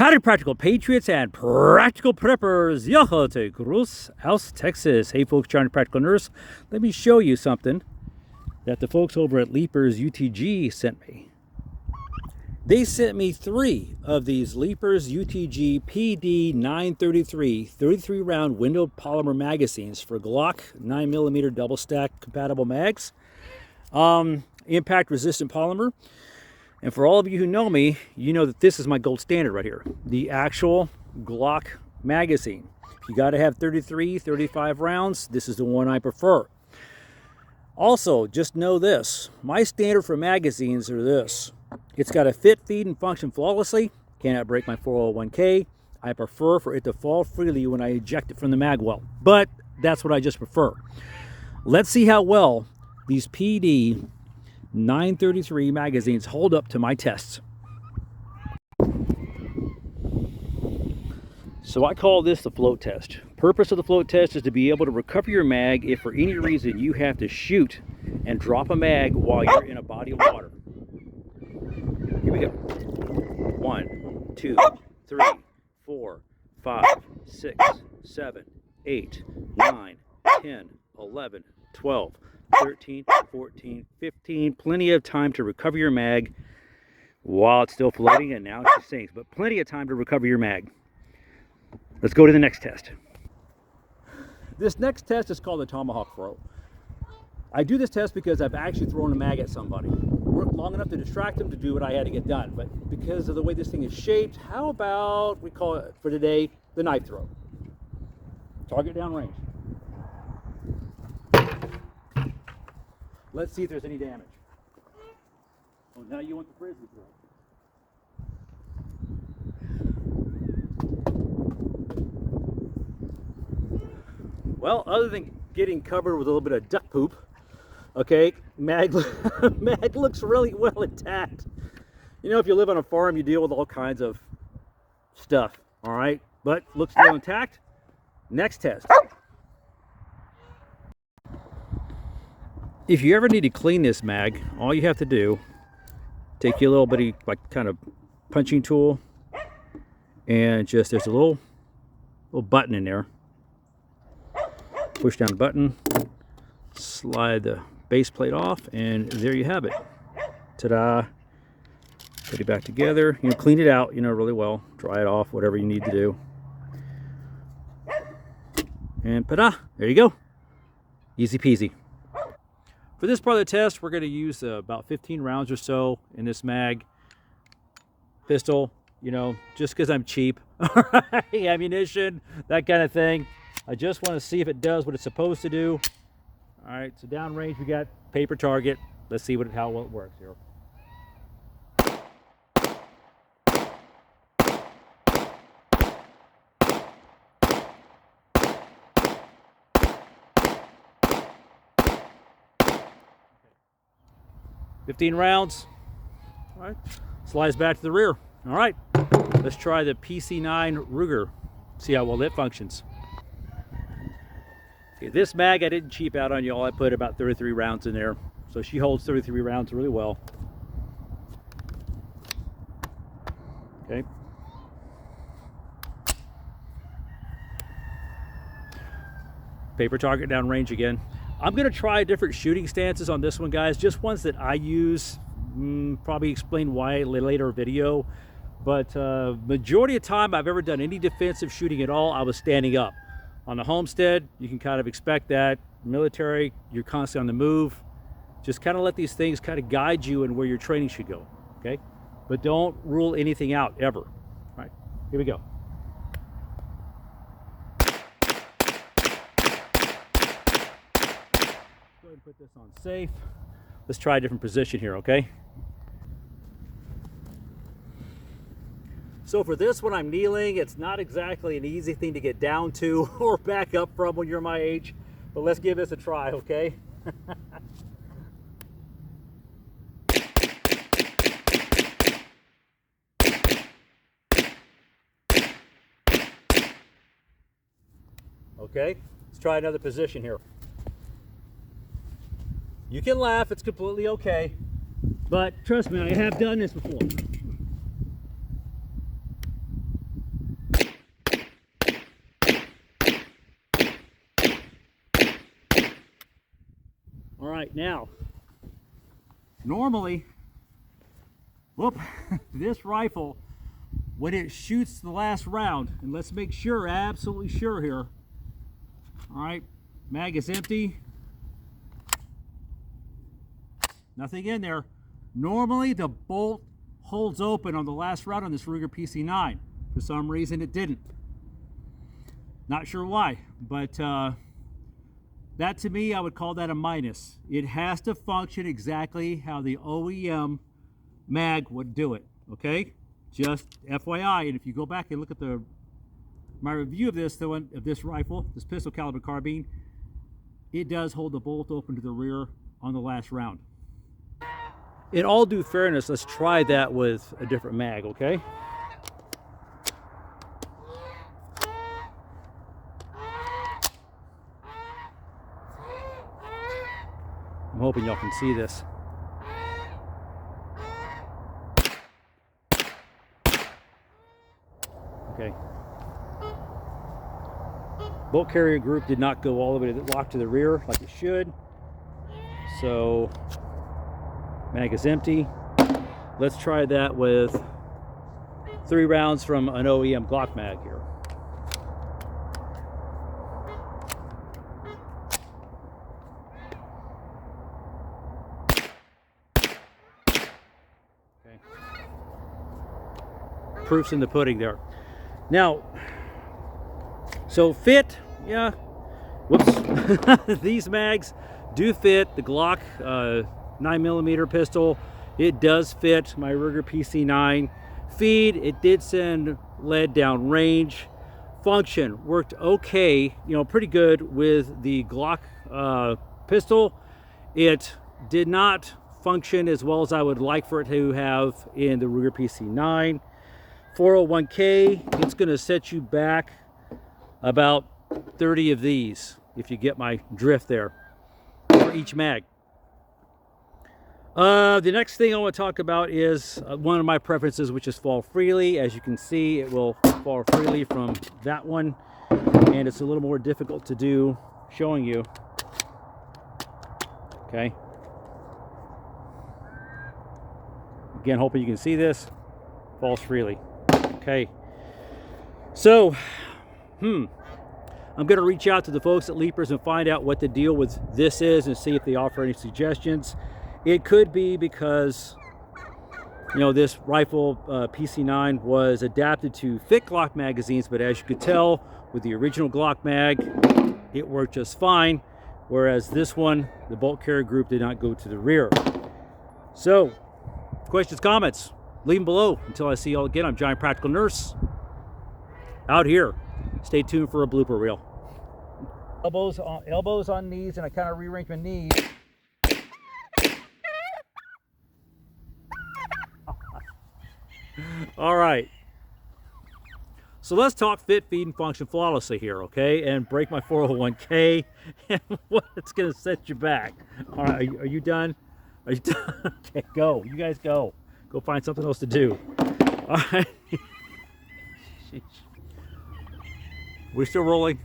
Howdy, practical patriots and practical preppers. Yohote Cruz, House, Texas. Hey, folks, Johnny Practical Nurse. Let me show you something that the folks over at Leapers UTG sent me. They sent me 3 of these Leapers UTG PD933 33 round window polymer magazines for Glock 9mm double stack compatible mags. Impact resistant polymer. And for all of you who know me, you know that this is my gold standard right here. The actual Glock magazine. If you got to have 33, 35 rounds, this is the one I prefer. Also, just know this. My standard for magazines are this. It's got to fit, feed, and function flawlessly. Cannot break my 401k. I prefer for it to fall freely when I eject it from the mag well. But that's what I just prefer. Let's see how well these PD 933 magazines hold up to my tests. So I call this the float test. Purpose of the float test is to be able to recover your mag if for any reason you have to shoot and drop a mag while you're in a body of water. Here we go. 1, 2, 3, 4, 5, 6, 7, 8, 9, 10, 11, 12, 13, 14, 15. Plenty of time to recover your mag while it's still floating, and now it just sinks, but plenty of time to recover your mag. Let's go to the next test. This next test is called the Tomahawk throw. I do this test because I've actually thrown a mag at somebody. Worked long enough to distract them to do what I had to get done, but because of the way this thing is shaped, how about we call it for today the knife throw. Target downrange. Let's see if there's any damage. Oh, now you want the frisbee throw. Well, other than getting covered with a little bit of duck poop, okay, mag looks really well intact. You know, if you live on a farm, you deal with all kinds of stuff, all right? But looks still intact. Next test. If you ever need to clean this mag, all you have to do, take your little bitty, like, kind of punching tool, and just, there's a little button in there. Push down the button, slide the base plate off, and there you have it. Ta-da! Put it back together. You know, clean it out, you know, really well. Dry it off, whatever you need to do. And ta-da! There you go. Easy peasy. For this part of the test, we're going to use about 15 rounds or so in this mag. Pistol, you know, just because I'm cheap. Ammunition, that kind of thing. I just want to see if it does what it's supposed to do. All right, so downrange, we got paper target. Let's see how well it works here. Okay. 15 rounds. All right, slides back to the rear. All right, let's try the PC9 Ruger. See how well it functions. Okay, this mag I didn't cheap out on y'all. I put about 33 rounds in there. So she holds 33 rounds really well. Okay. Paper target downrange again. I'm going to try different shooting stances on this one, guys. Just ones that I use. Probably explain why in a later video. But majority of time I've ever done any defensive shooting at all, I was standing up. On the homestead, you can kind of expect that. Military, you're constantly on the move. Just kind of let these things kind of guide you in where your training should go, okay? But don't rule anything out, ever. All right, here we go. Go ahead and put this on safe. Let's try a different position here, okay? So for this one, I'm kneeling. It's not exactly an easy thing to get down to or back up from when you're my age, but let's give this a try, okay? Okay, let's try another position here. You can laugh, it's completely okay, but trust me, I have done this before. All right, now, normally, whoop, this rifle, when it shoots the last round, and let's make sure, absolutely sure here. All right, mag is empty. Nothing in there. Normally the bolt holds open on the last round on this Ruger PC9. For some reason it didn't. Not sure why, but that to me, I would call that a minus. It has to function exactly how the OEM mag would do it, okay? Just FYI, and if you go back and look at my review of this, this rifle, this pistol caliber carbine, it does hold the bolt open to the rear on the last round. In all due fairness, let's try that with a different mag, okay? I'm hoping y'all can see this. Okay. Bolt carrier group did not go all the way to the lock to the rear like it should. So mag is empty. Let's try that with 3 rounds from an OEM Glock mag here. Okay. Proof's in the pudding there. Now, so fit, yeah, whoops. These mags do fit the Glock 9mm pistol. It does fit my Ruger PC9. Feed, it did send lead down range. Function worked okay, you know, pretty good with the Glock pistol. It did not function as well as I would like for it to have in the Ruger PC9. 401K, it's going to set you back about 30 of these, if you get my drift there, for each mag. The next thing I want to talk about is one of my preferences, which is fall freely. As you can see, it will fall freely from that one, and it's a little more difficult to do showing you. Okay. Again, hoping you can see this. Falls freely. Okay. So, I'm going to reach out to the folks at Leapers and find out what the deal with this is and see if they offer any suggestions. It could be because, you know, this rifle PC9 was adapted to fit Glock magazines, but as you could tell with the original Glock mag, it worked just fine, whereas this one, the bolt carrier group did not go to the rear. So, questions, comments, leave them below. Until I see y'all again, I'm Giant Practical Nurse, out here. Stay tuned for a blooper reel. Elbows on knees, and I kind of rearrange my knees. All right. So let's talk fit, feed, and function flawlessly here, okay? And break my 401K and what's going to set you back. All right, are you done? Are you done? Okay, go. You guys go. Go find something else to do. All right. We're still rolling.